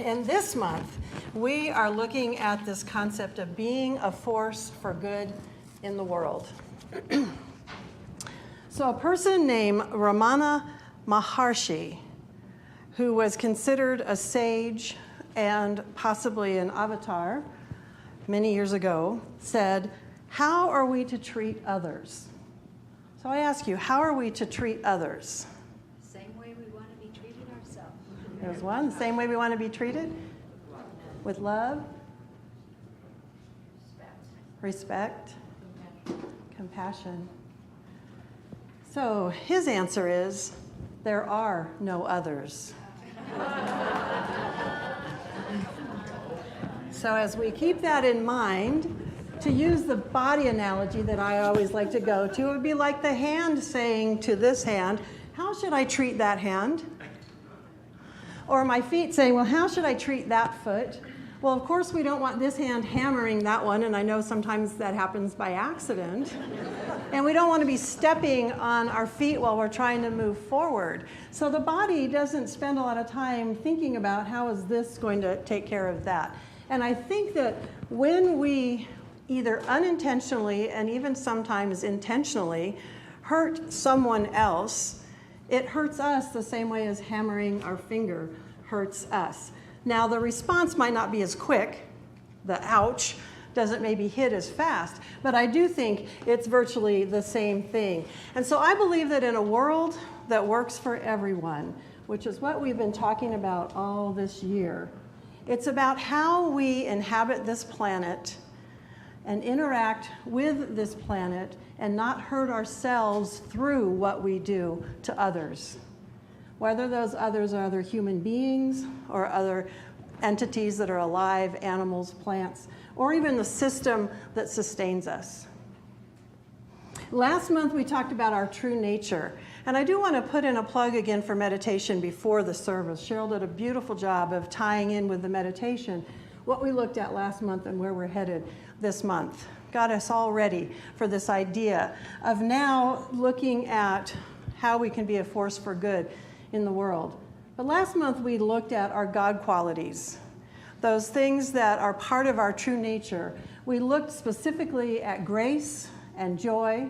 in this month, we are looking at this concept of being a force for good in the world. So a person named Ramana Maharshi, who was considered a sage and possibly an avatar many years ago, said, "How are we to treat others?" So I ask you, how are we to treat others? Same way we want to be treated ourselves. There's one. The same way we want to be treated? With love? Respect? Compassion. So his answer is, there are no others. So as we keep that in mind, to use the body analogy that I always like to go to, it would be like the hand saying to this hand, how should I treat that hand? Or my feet saying, well, how should I treat that foot? Well, of course, we don't want this hand hammering that one, and I know sometimes that happens by accident. And we don't want to be stepping on our feet while we're trying to move forward. So the body doesn't spend a lot of time thinking about how is this going to take care of that. And I think that when we either unintentionally and even sometimes intentionally hurt someone else, it hurts us the same way as hammering our finger hurts us. Now, the response might not be as quick. The ouch doesn't maybe hit as fast, but I do think it's virtually the same thing. And so I believe that in a world that works for everyone, which is what we've been talking about all this year, it's about how we inhabit this planet and interact with this planet and not hurt ourselves through what we do to others. Whether those others are other human beings or other entities that are alive, animals, plants, or even the system that sustains us. Last month we talked about our true nature. And I do want to put in a plug again for meditation before the service. Cheryl did a beautiful job of tying in with the meditation what we looked at last month and where we're headed this month. Got us all ready for this idea of now looking at how we can be a force for good in the world. But last month we looked at our God qualities, those things that are part of our true nature. We looked specifically at grace and joy.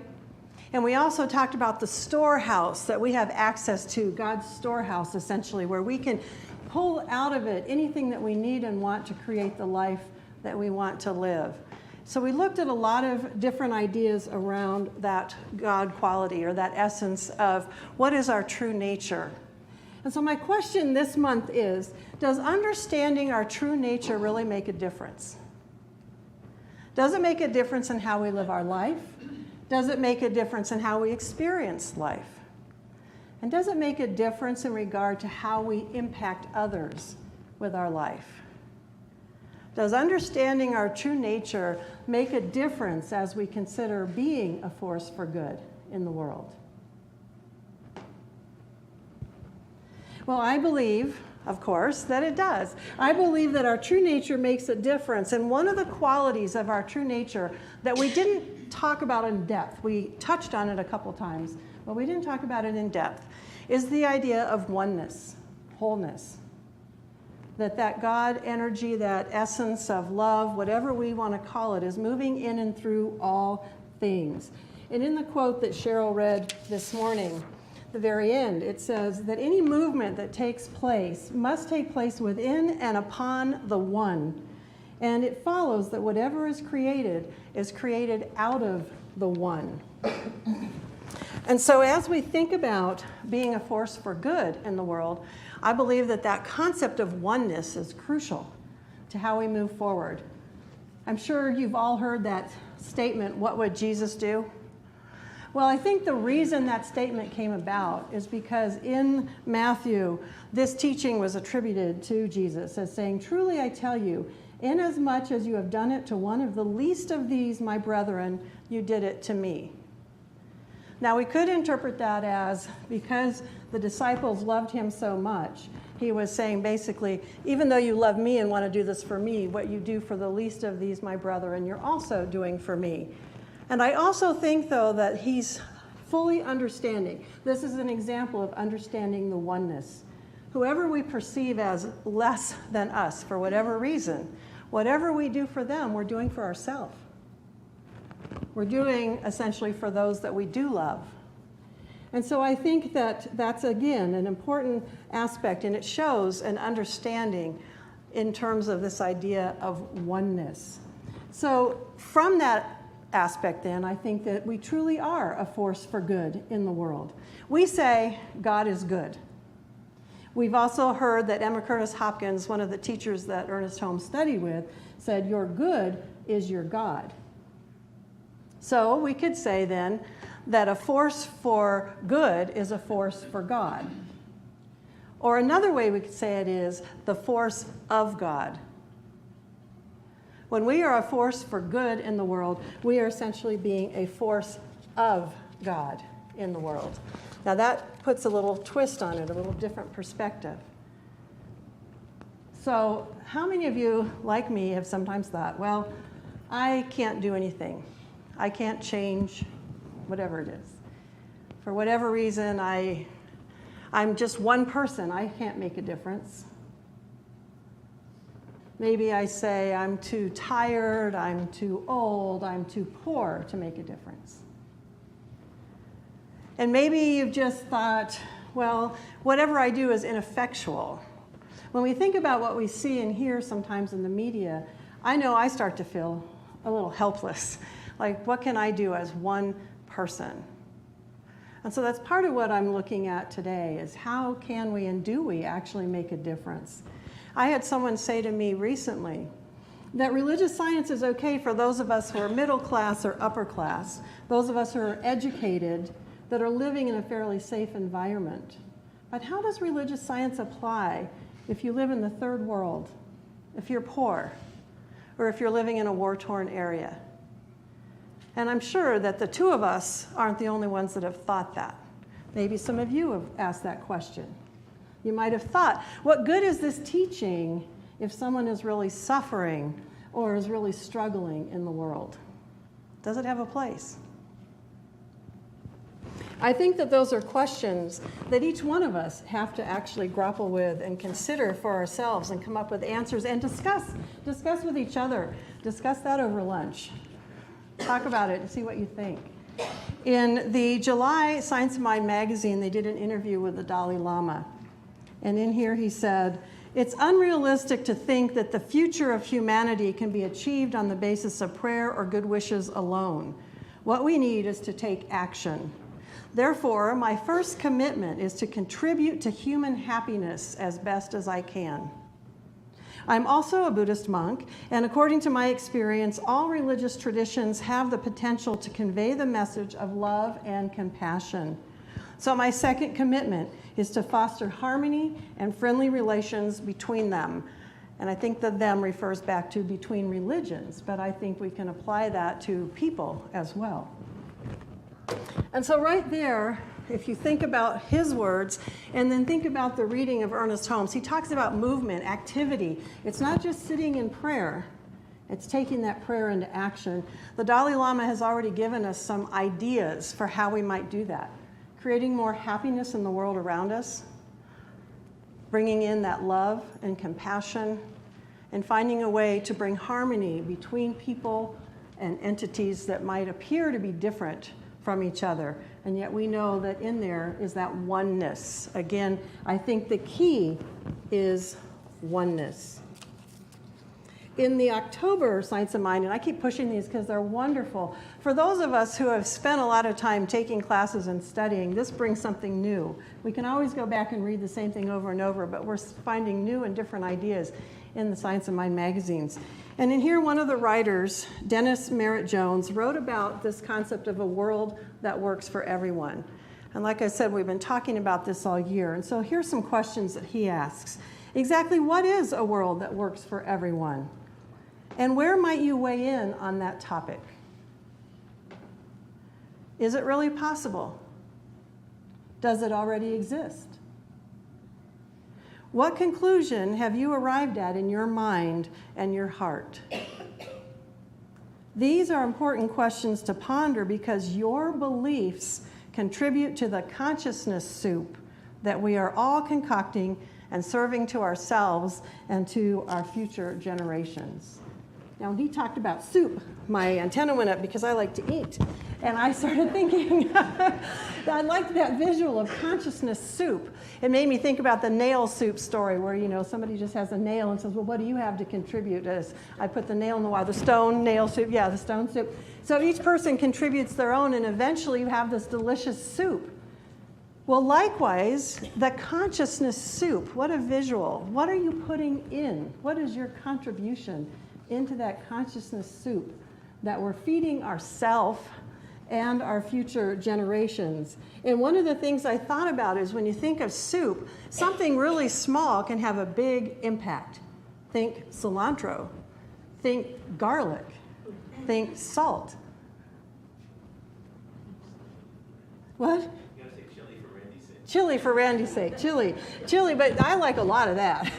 And we also talked about the storehouse that we have access to, God's storehouse essentially, where we can pull out of it anything that we need and want to create the life that we want to live. So we looked at a lot of different ideas around that God quality or that essence of what is our true nature. And so my question this month is, does understanding our true nature really make a difference? Does it make a difference in how we live our life? Does it make a difference in how we experience life? And does it make a difference in regard to how we impact others with our life? Does understanding our true nature make a difference as we consider being a force for good in the world? Well, I believe, of course, that it does. I believe that our true nature makes a difference. And one of the qualities of our true nature that we didn't talk about in depth, we touched on it a couple times, but we didn't talk about it in depth, is the idea of oneness, wholeness. That God energy, that essence of love, whatever we want to call it, is moving in and through all things. And in the quote that Cheryl read this morning, the very end, it says that any movement that takes place must take place within and upon the one. And it follows that whatever is created out of the one. And so as we think about being a force for good in the world, I believe that that concept of oneness is crucial to how we move forward. I'm sure you've all heard that statement, what would Jesus do? Well, I think the reason that statement came about is because in Matthew, this teaching was attributed to Jesus as saying, truly I tell you, inasmuch as you have done it to one of the least of these, my brethren, you did it to me. Now, we could interpret that as because the disciples loved him so much, he was saying basically, even though you love me and want to do this for me, what you do for the least of these, my brethren, you're also doing for me. And I also think, though, that he's fully understanding. This is an example of understanding the oneness. whoever we perceive as less than us for whatever reason, whatever we do for them, we're doing for ourselves. We're doing essentially for those that we do love. And so I think that that's, again, an important aspect, and it shows an understanding in terms of this idea of oneness. So from that aspect, then, I think that we truly are a force for good in the world. We say God is good. We've also heard that Emma Curtis Hopkins, one of the teachers that Ernest Holmes studied with, said, your good is your God. So we could say then that a force for good is a force for God. Or another way we could say it is the force of God. When we are a force for good in the world, we are essentially being a force of God in the world. Now that puts a little twist on it, a little different perspective. So how many of you, like me, have sometimes thought, well, I can't do anything. I can't change whatever it is. For whatever reason, I'm just one person. I can't make a difference. Maybe I say I'm too tired, I'm too old, I'm too poor to make a difference. And maybe you've just thought, well, whatever I do is ineffectual. When we think about what we see and hear sometimes in the media, I know I start to feel a little helpless. Like, what can I do as one person? And so that's part of what I'm looking at today is how can we and do we actually make a difference? I had someone say to me recently that religious science is okay for those of us who are middle class or upper class, those of us who are educated, that are living in a fairly safe environment. But how does religious science apply if you live in the third world, if you're poor, or if you're living in a war-torn area? And I'm sure that the two of us aren't the only ones that have thought that. Maybe some of you have asked that question. You might have thought, what good is this teaching if someone is really suffering or is really struggling in the world? Does it have a place? I think that those are questions that each one of us have to actually grapple with and consider for ourselves and come up with answers and discuss with each other. Discuss that over lunch. Talk about it and see what you think. In the July Science of Mind magazine, they did an interview with the Dalai Lama. And in here he said, it's unrealistic to think that the future of humanity can be achieved on the basis of prayer or good wishes alone. What we need is to take action. Therefore, my first commitment is to contribute to human happiness as best as I can. I'm also a Buddhist monk, and according to my experience, all religious traditions have the potential to convey the message of love and compassion. So my second commitment is to foster harmony and friendly relations between them. And I think the them refers back to between religions, but I think we can apply that to people as well. And so right there, if you think about his words and then think about the reading of Ernest Holmes, he talks about movement, activity. It's not just sitting in prayer. It's taking that prayer into action. The Dalai Lama has already given us some ideas for how we might do that. Creating more happiness in the world around us, bringing in that love and compassion, and finding a way to bring harmony between people and entities that might appear to be different from each other. And yet we know that in there is that oneness. Again, I think the key is oneness. In the October Science of Mind, and I keep pushing these because they're wonderful, for those of us who have spent a lot of time taking classes and studying, this brings something new. We can always go back and read the same thing over and over, but we're finding new and different ideas in the Science of Mind magazines. And in here, one of the writers, Dennis Merritt Jones, wrote about this concept of a world that works for everyone. And like I said, we've been talking about this all year. And so here's some questions that he asks. Exactly what is a world that works for everyone? And where might you weigh in on that topic? Is it really possible? Does it already exist? What conclusion have you arrived at in your mind and your heart? These are important questions to ponder because your beliefs contribute to the consciousness soup that we are all concocting and serving to ourselves and to our future generations. Now, when he talked about soup, my antenna went up because I like to eat. And I started thinking, I liked that visual of consciousness soup. It made me think about the nail soup story where, somebody just has a nail and says, well, what do you have to contribute? As I put the nail in the wall, the stone nail soup, the stone soup. So each person contributes their own, and eventually you have this delicious soup. Well, likewise, the consciousness soup, what a visual. What are you putting in? What is your contribution into that consciousness soup that we're feeding ourselves and our future generations? And one of the things I thought about is when you think of soup, something really small can have a big impact. Think cilantro, think garlic, think salt. What? Chili for Randy's sake, chili, but I like a lot of that.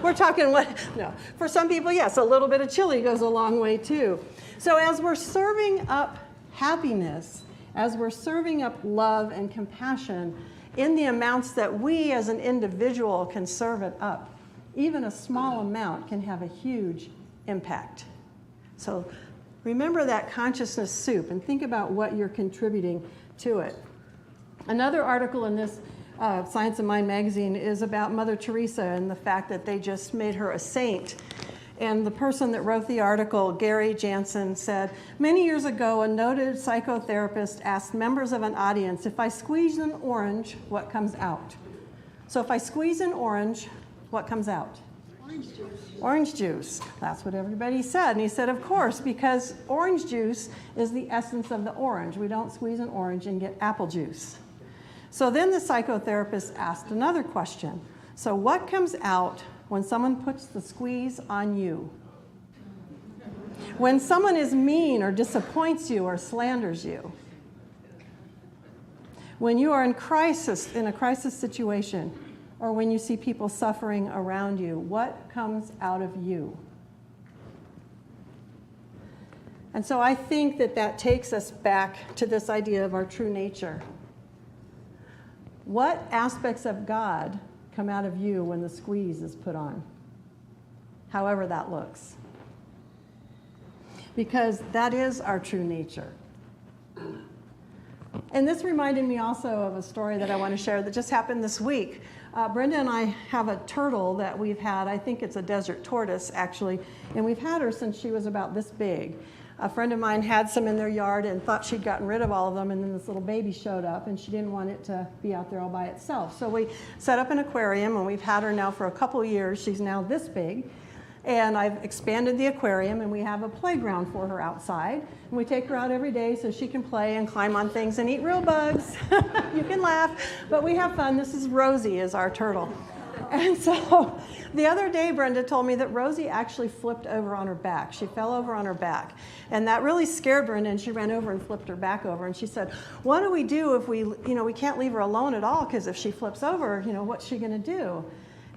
We're talking no. For some people, yes, a little bit of chili goes a long way too. So as we're serving up happiness, as we're serving up love and compassion in the amounts that we as an individual can serve it up, even a small amount can have a huge impact. So remember that consciousness soup and think about what you're contributing to it. Another article in this Science of Mind magazine is about Mother Teresa and the fact that they just made her a saint. And the person that wrote the article, Gary Jansen, said, many years ago, a noted psychotherapist asked members of an audience, if I squeeze an orange, what comes out? So if I squeeze an orange, what comes out? Orange juice. Orange juice. That's what everybody said. And he said, of course, because orange juice is the essence of the orange. We don't squeeze an orange and get apple juice. So then the psychotherapist asked another question. So what comes out when someone puts the squeeze on you? When someone is mean or disappoints you or slanders you? When you are in a crisis situation, or when you see people suffering around you, what comes out of you? And so I think that takes us back to this idea of our true nature. What aspects of God come out of you when the squeeze is put on? However that looks. Because that is our true nature. And this reminded me also of a story that I want to share that just happened this week. Brenda and I have a turtle that we've had. I think it's a desert tortoise, actually. And we've had her since she was about this big. A friend of mine had some in their yard and thought she'd gotten rid of all of them, and then this little baby showed up, and she didn't want it to be out there all by itself. So we set up an aquarium, and we've had her now for a couple years. She's now this big. And I've expanded the aquarium, and we have a playground for her outside. And we take her out every day so she can play and climb on things and eat real bugs. You can laugh, but we have fun. This is Rosie, is our turtle. And so the other day, Brenda told me that Rosie actually flipped over on her back. She fell over on her back. And that really scared Brenda, and she ran over and flipped her back over. And she said, what do we do if we can't leave her alone at all, because if she flips over, what's she going to do?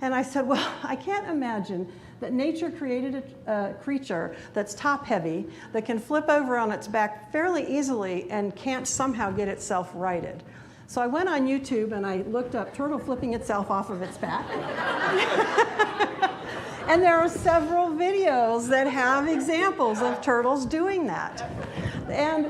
And I said, well, I can't imagine that nature created a creature that's top heavy, that can flip over on its back fairly easily and can't somehow get itself righted. So I went on YouTube and I looked up turtle flipping itself off of its back. And there are several videos that have examples of turtles doing that. And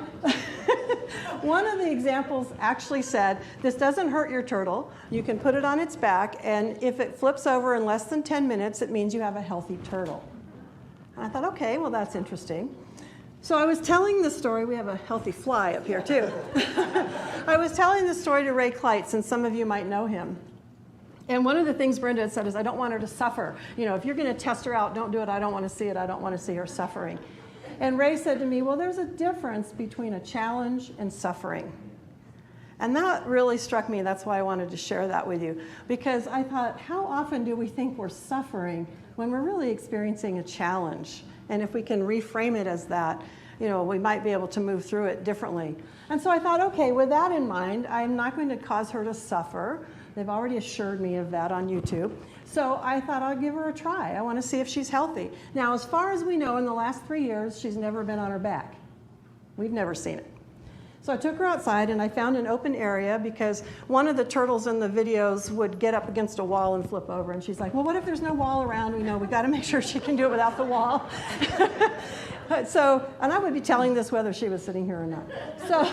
one of the examples actually said, this doesn't hurt your turtle. You can put it on its back, and if it flips over in less than 10 minutes, it means you have a healthy turtle. And I thought, okay, well, that's interesting. So I was telling the story. We have a healthy fly up here, too. I was telling the story to Ray Kleitz, and some of you might know him. And one of the things Brenda had said is, I don't want her to suffer. If you're going to test her out, don't do it. I don't want to see it. I don't want to see her suffering. And Ray said to me, well, there's a difference between a challenge and suffering. And that really struck me. That's why I wanted to share that with you. Because I thought, how often do we think we're suffering when we're really experiencing a challenge? And if we can reframe it as that, we might be able to move through it differently. And so I thought, okay, with that in mind, I'm not going to cause her to suffer. They've already assured me of that on YouTube. So I thought I'll give her a try. I want to see if she's healthy. Now, as far as we know, in the last 3 years, she's never been on her back. We've never seen it. So I took her outside and I found an open area because one of the turtles in the videos would get up against a wall and flip over. And she's like, well, what if there's no wall around? We got to make sure she can do it without the wall. And I would be telling this whether she was sitting here or not. So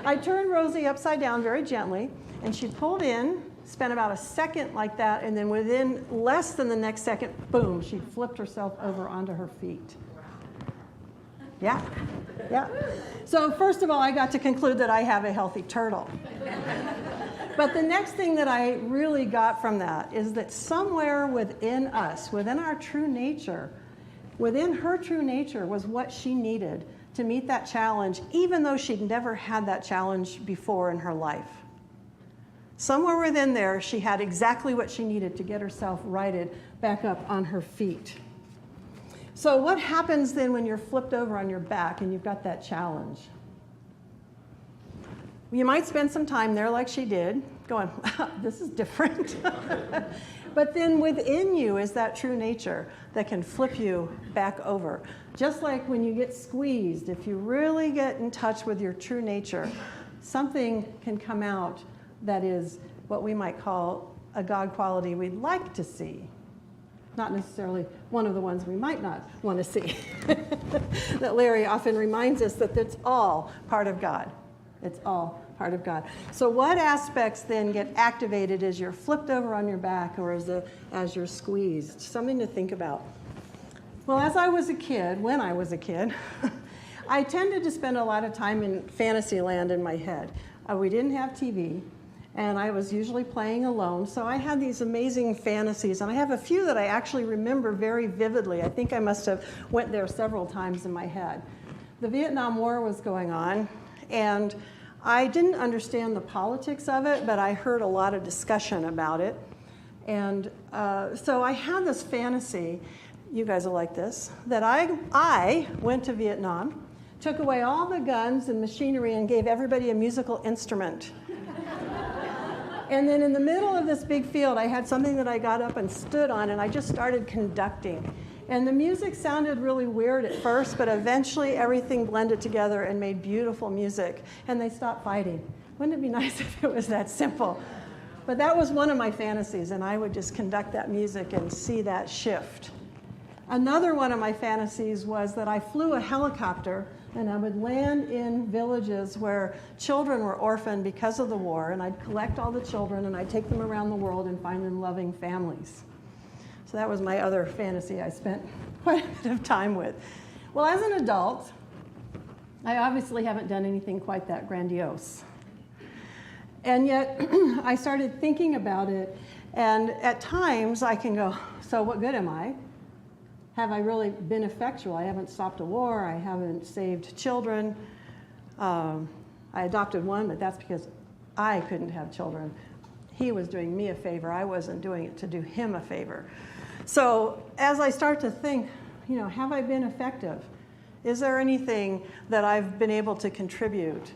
I turned Rosie upside down very gently, and she pulled in, spent about a second like that, and then within less than the next second, boom, she flipped herself over onto her feet. Yeah. So first of all, I got to conclude that I have a healthy turtle. But the next thing that I really got from that is that somewhere within us, within our true nature, within her true nature was what she needed to meet that challenge, even though she'd never had that challenge before in her life. Somewhere within there, she had exactly what she needed to get herself righted back up on her feet. So what happens then when you're flipped over on your back and you've got that challenge? You might spend some time there like she did, going, this is different. But then within you is that true nature that can flip you back over. Just like when you get squeezed, if you really get in touch with your true nature, something can come out that is what we might call a God quality we'd like to see. Not necessarily one of the ones we might not want to see. That Larry often reminds us that it's all part of God. It's all part of God. So what aspects then get activated as you're flipped over on your back or as you're squeezed? Something to think about. Well, when I was a kid, I tended to spend a lot of time in fantasy land in my head. We didn't have TV. And I was usually playing alone. So I had these amazing fantasies. And I have a few that I actually remember very vividly. I think I must have went there several times in my head. The Vietnam War was going on. And I didn't understand the politics of it, but I heard a lot of discussion about it. And so I had this fantasy, you guys will like this, that I went to Vietnam, took away all the guns and machinery and gave everybody a musical instrument. And then in the middle of this big field, I had something that I got up and stood on, and I just started conducting. And the music sounded really weird at first, but eventually everything blended together and made beautiful music, and they stopped fighting. Wouldn't it be nice if it was that simple? But that was one of my fantasies, and I would just conduct that music and see that shift. Another one of my fantasies was that I flew a helicopter and I would land in villages where children were orphaned because of the war, and I'd collect all the children and I'd take them around the world and find them loving families. So that was my other fantasy I spent quite a bit of time with. Well, as an adult, I obviously haven't done anything quite that grandiose. And yet I started thinking about it, and at times I can go, so what good am I? Have I really been effectual? I haven't stopped a war. I haven't saved children. I adopted one, but that's because I couldn't have children. He was doing me a favor. I wasn't doing it to do him a favor. So as I start to think, have I been effective? Is there anything that I've been able to contribute?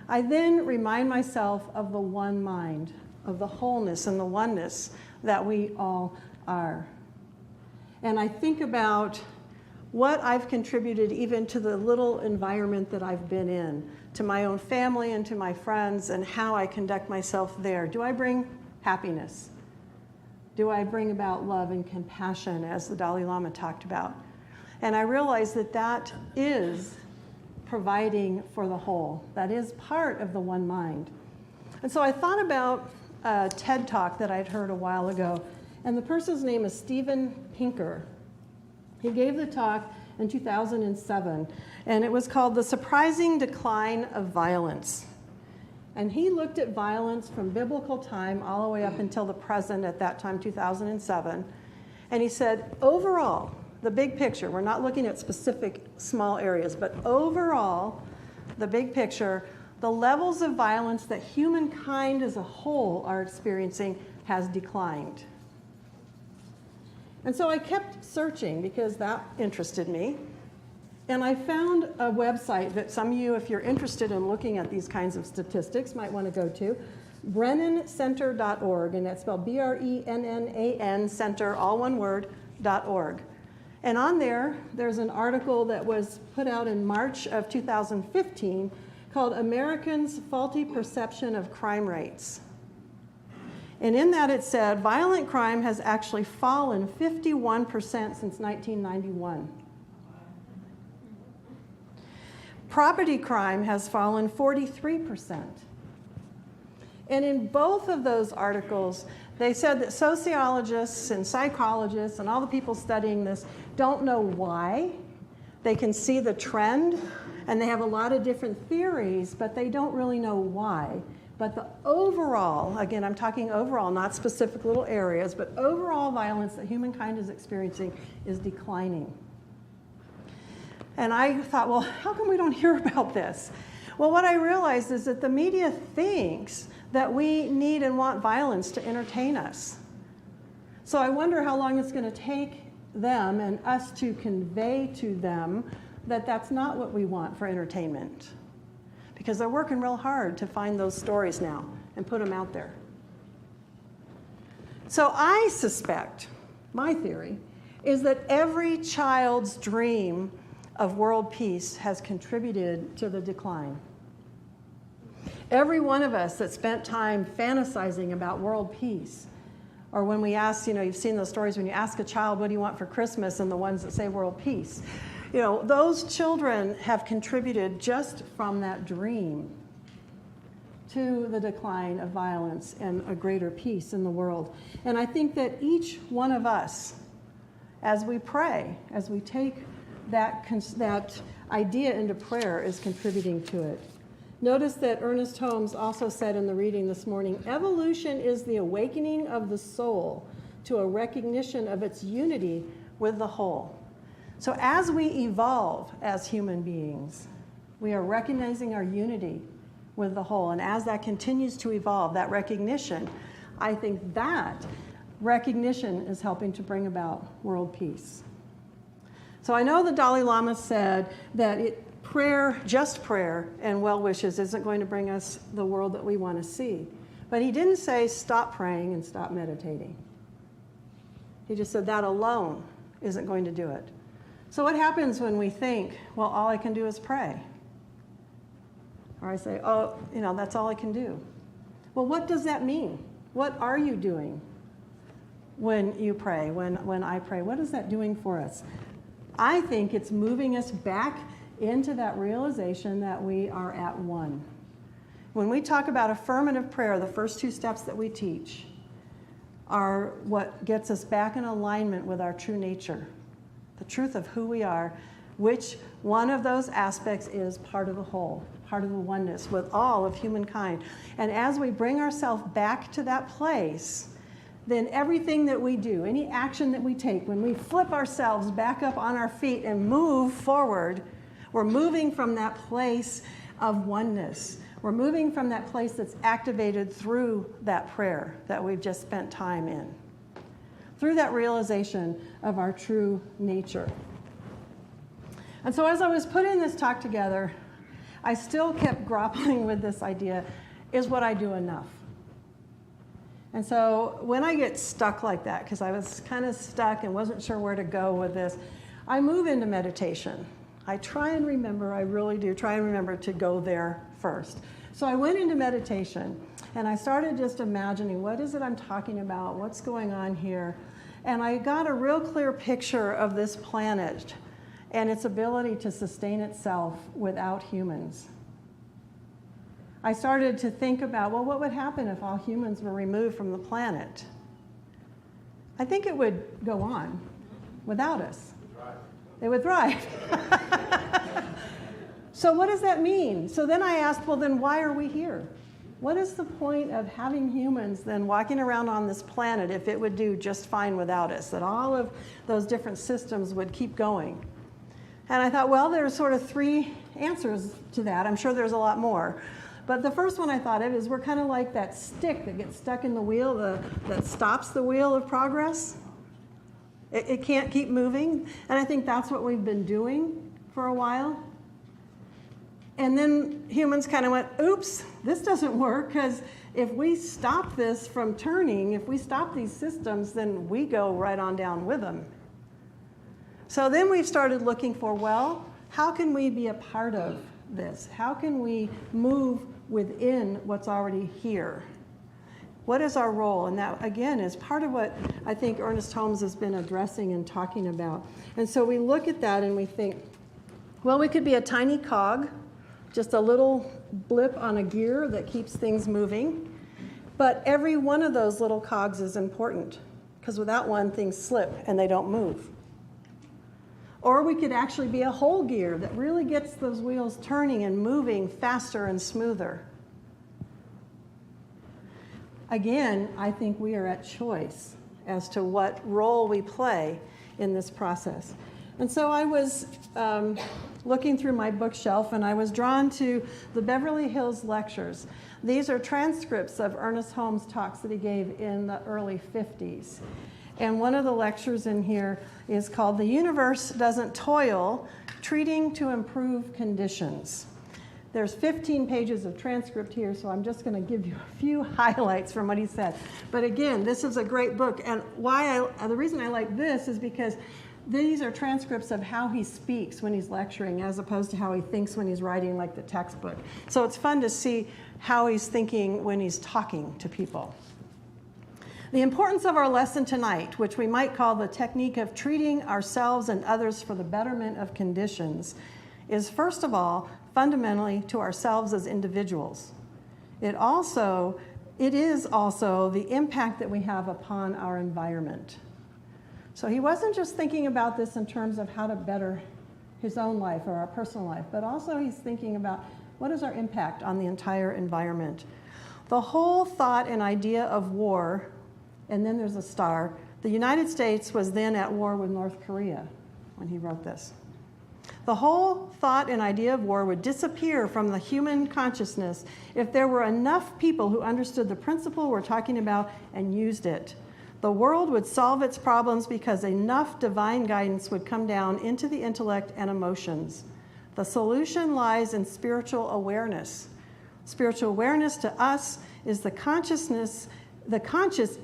I then remind myself of the one mind, of the wholeness and the oneness that we all are. And I think about what I've contributed even to the little environment that I've been in, to my own family and to my friends, and how I conduct myself there. Do I bring happiness? Do I bring about love and compassion, as the Dalai Lama talked about? And I realize that that is providing for the whole. That is part of the one mind. And so I thought about a TED Talk that I'd heard a while ago. And the person's name is Steven Pinker. He gave the talk in 2007, and it was called The Surprising Decline of Violence. And he looked at violence from biblical time all the way up until the present, at that time, 2007. And he said, overall, the big picture, we're not looking at specific small areas, but overall, the big picture, the levels of violence that humankind as a whole are experiencing has declined. And so I kept searching because that interested me. And I found a website that some of you, if you're interested in looking at these kinds of statistics, might want to go to, BrennanCenter.org, and that's spelled BRENNAN Center, all one word, .org. And on there, there's an article that was put out in March of 2015 called Americans' Faulty Perception of Crime Rates. And in that it said, violent crime has actually fallen 51% since 1991. Property crime has fallen 43%. And in both of those articles, they said that sociologists and psychologists and all the people studying this don't know why. They can see the trend, and they have a lot of different theories, but they don't really know why. But the overall, again, I'm talking overall, not specific little areas, but overall violence that humankind is experiencing is declining. And I thought, well, how come we don't hear about this? Well, what I realized is that the media thinks that we need and want violence to entertain us. So I wonder how long it's going to take them and us to convey to them that that's not what we want for entertainment. Because they're working real hard to find those stories now and put them out there. So I suspect, my theory, is that every child's dream of world peace has contributed to the decline. Every one of us that spent time fantasizing about world peace, or when we ask, you've seen those stories when you ask a child, what do you want for Christmas, and the ones that say world peace. Those children have contributed just from that dream to the decline of violence and a greater peace in the world. And I think that each one of us, as we pray, as we take that idea into prayer, is contributing to it. Notice that Ernest Holmes also said in the reading this morning, evolution is the awakening of the soul to a recognition of its unity with the whole. So as we evolve as human beings, we are recognizing our unity with the whole. And as that continues to evolve, that recognition, I think that recognition is helping to bring about world peace. So I know the Dalai Lama said that prayer, just prayer and well wishes isn't going to bring us the world that we want to see. But he didn't say stop praying and stop meditating. He just said that alone isn't going to do it. So what happens when we think, well, all I can do is pray? Or I say, that's all I can do. Well, what does that mean? What are you doing when you pray, when I pray? What is that doing for us? I think it's moving us back into that realization that we are at one. When we talk about affirmative prayer, the first two steps that we teach are what gets us back in alignment with our true nature, the truth of who we are, which one of those aspects is part of the whole, part of the oneness with all of humankind. And as we bring ourselves back to that place, then everything that we do, any action that we take, when we flip ourselves back up on our feet and move forward, we're moving from that place of oneness. We're moving from that place that's activated through that prayer that we've just spent time in, through that realization of our true nature. And so as I was putting this talk together, I still kept grappling with this idea, is what I do enough? And so when I get stuck like that, because I was kind of stuck and wasn't sure where to go with this, I move into meditation. I try and remember, I really do try and remember to go there first. So I went into meditation and I started just imagining, what is it I'm talking about? What's going on here? And I got a real clear picture of this planet and its ability to sustain itself without humans. I started to think about, well, what would happen if all humans were removed from the planet? I think it would go on without us. It would thrive. So what does that mean? So then I asked, well, then why are we here? What is the point of having humans then walking around on this planet if it would do just fine without us, that all of those different systems would keep going? And I thought, well, there's sort of three answers to that. I'm sure there's a lot more. But the first one I thought of is we're kind of like that stick that gets stuck in the wheel that stops the wheel of progress. It can't keep moving. And I think that's what we've been doing for a while. And then humans kind of went, oops, this doesn't work, because if we stop this from turning, if we stop these systems, then we go right on down with them. So then we've started looking for, well, how can we be a part of this? How can we move within what's already here? What is our role? And that, again, is part of what I think Ernest Holmes has been addressing and talking about. And so we look at that and we think, well, we could be a tiny cog, just a little blip on a gear that keeps things moving. But every one of those little cogs is important, because without one, things slip and they don't move. Or we could actually be a whole gear that really gets those wheels turning and moving faster and smoother. Again, I think we are at choice as to what role we play in this process. And so I was looking through my bookshelf, and I was drawn to the Beverly Hills Lectures. These are transcripts of Ernest Holmes' talks that he gave in the early 50s. And one of the lectures in here is called "The Universe Doesn't Toil, Treating to Improve Conditions." There's 15 pages of transcript here, so I'm just going to give you a few highlights from what he said. But again, this is a great book, and the reason I like this is because these are transcripts of how he speaks when he's lecturing, as opposed to how he thinks when he's writing, like the textbook. So it's fun to see how he's thinking when he's talking to people. The importance of our lesson tonight, which we might call the technique of treating ourselves and others for the betterment of conditions, is first of all, fundamentally to ourselves as individuals. It is also the impact that we have upon our environment. So he wasn't just thinking about this in terms of how to better his own life or our personal life, but also he's thinking about what is our impact on the entire environment. The whole thought and idea of war, and then there's a star, the United States was then at war with North Korea when he wrote this. The whole thought and idea of war would disappear from the human consciousness if there were enough people who understood the principle we're talking about and used it. The world would solve its problems because enough divine guidance would come down into the intellect and emotions. The solution lies in spiritual awareness. Spiritual awareness to us is the conscious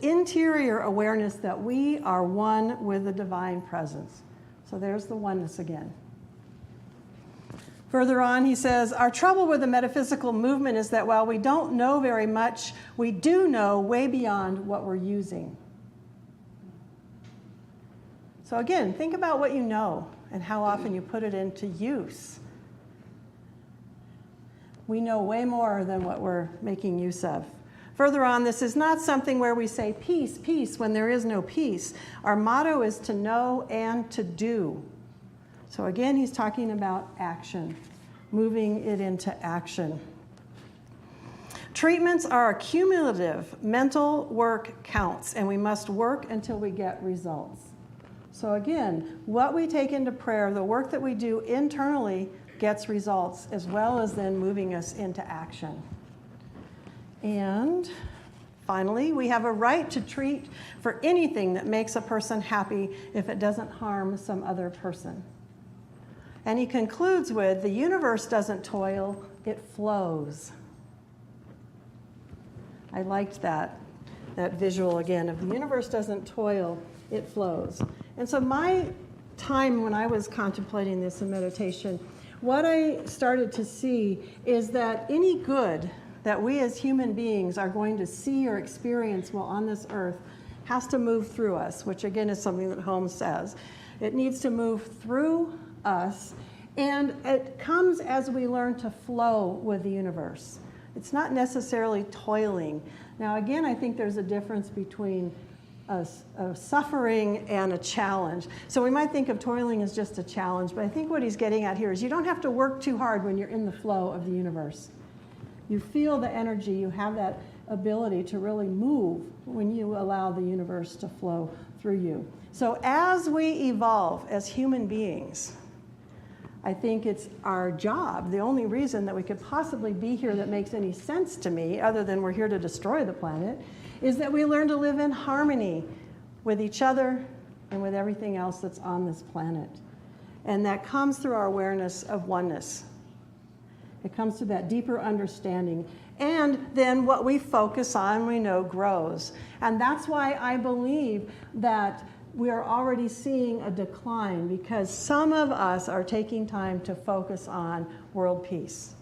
interior awareness that we are one with the divine presence. So there's the oneness again. Further on, he says, our trouble with the metaphysical movement is that while we don't know very much, we do know way beyond what we're using. So again, think about what you know and how often you put it into use. We know way more than what we're making use of. Further on, this is not something where we say peace, peace, when there is no peace. Our motto is to know and to do. So again, he's talking about action, moving it into action. Treatments are cumulative. Mental work counts, and we must work until we get results. So again, what we take into prayer, the work that we do internally gets results, as well as then moving us into action. And finally, we have a right to treat for anything that makes a person happy if it doesn't harm some other person. And he concludes with, the universe doesn't toil, it flows. I liked that visual again of the universe doesn't toil, it flows. And so my time when I was contemplating this in meditation, what I started to see is that any good that we as human beings are going to see or experience while on this earth has to move through us, which again is something that Holmes says. It needs to move through us, and it comes as we learn to flow with the universe. It's not necessarily toiling. Now again, I think there's a difference between a suffering and a challenge. So we might think of toiling as just a challenge, but I think what he's getting at here is you don't have to work too hard when you're in the flow of the universe. You feel the energy, you have that ability to really move when you allow the universe to flow through you. So as we evolve as human beings, I think it's our job, the only reason that we could possibly be here that makes any sense to me, other than we're here to destroy the planet, is that we learn to live in harmony with each other and with everything else that's on this planet. And that comes through our awareness of oneness. It comes to that deeper understanding. And then what we focus on, we know, grows. And that's why I believe that we are already seeing a decline because some of us are taking time to focus on world peace.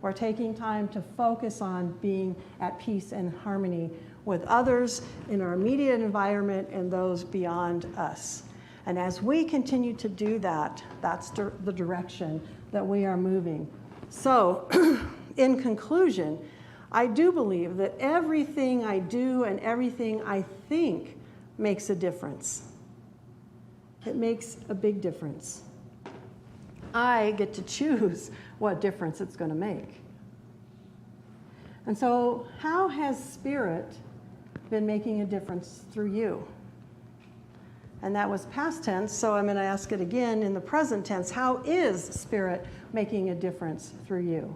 We're taking time to focus on being at peace and harmony with others in our immediate environment and those beyond us. And as we continue to do that, that's the direction that we are moving. So, in conclusion, I do believe that everything I do and everything I think makes a difference. It makes a big difference. I get to choose what difference it's going to make. And so, how has Spirit been making a difference through you? And that was past tense, so I'm going to ask it again in the present tense. How is Spirit making a difference through you?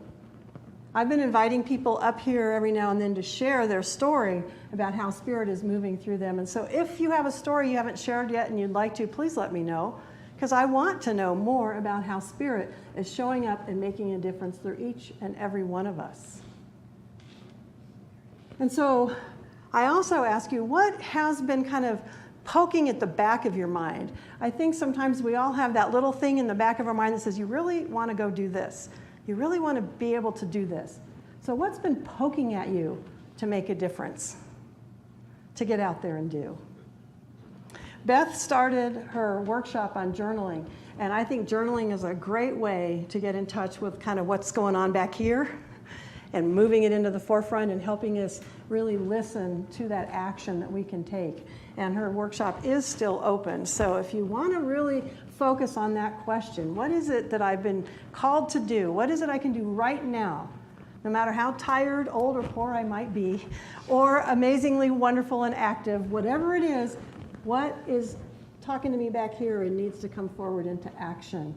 I've been inviting people up here every now and then to share their story about how Spirit is moving through them. And so if you have a story you haven't shared yet and you'd like to, please let me know, because I want to know more about how Spirit is showing up and making a difference through each and every one of us. And so I also ask you, what has been kind of poking at the back of your mind? I think sometimes we all have that little thing in the back of our mind that says, you really want to go do this. You really want to be able to do this. So what's been poking at you to make a difference, to get out there and do? Beth started her workshop on journaling, and I think journaling is a great way to get in touch with kind of what's going on back here and moving it into the forefront and helping us really listen to that action that we can take. And her workshop is still open. So if you want to really focus on that question, what is it that I've been called to do? What is it I can do right now? No matter how tired, old, or poor I might be, or amazingly wonderful and active, whatever it is, what is talking to me back here and needs to come forward into action?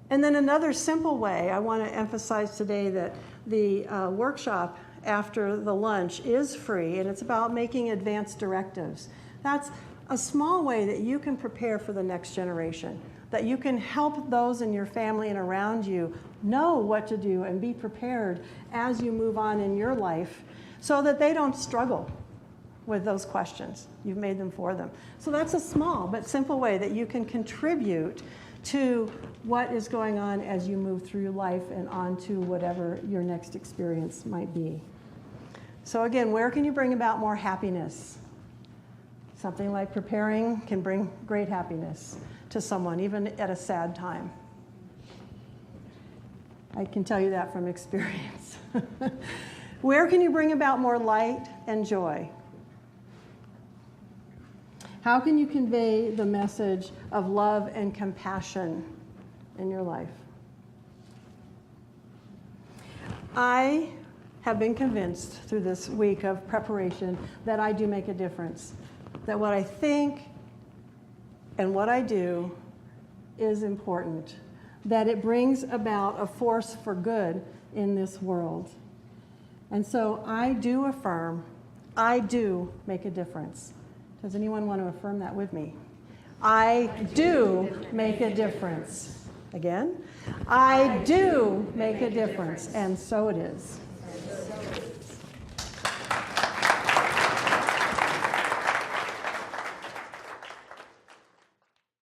And then another simple way, I want to emphasize today that the workshop after the lunch is free, and it's about making advanced directives. That's a small way that you can prepare for the next generation, that you can help those in your family and around you know what to do and be prepared as you move on in your life so that they don't struggle with those questions. You've made them for them. So that's a small but simple way that you can contribute to what is going on as you move through your life and on to whatever your next experience might be. So again, where can you bring about more happiness? Something like preparing can bring great happiness to someone, even at a sad time. I can tell you that from experience. Where can you bring about more light and joy? How can you convey the message of love and compassion in your life? I have been convinced through this week of preparation that I do make a difference, that what I think and what I do is important, that it brings about a force for good in this world. And so I do affirm, I do make a difference. Does anyone want to affirm that with me? I do make a difference. Again, I do make a difference, and so it is.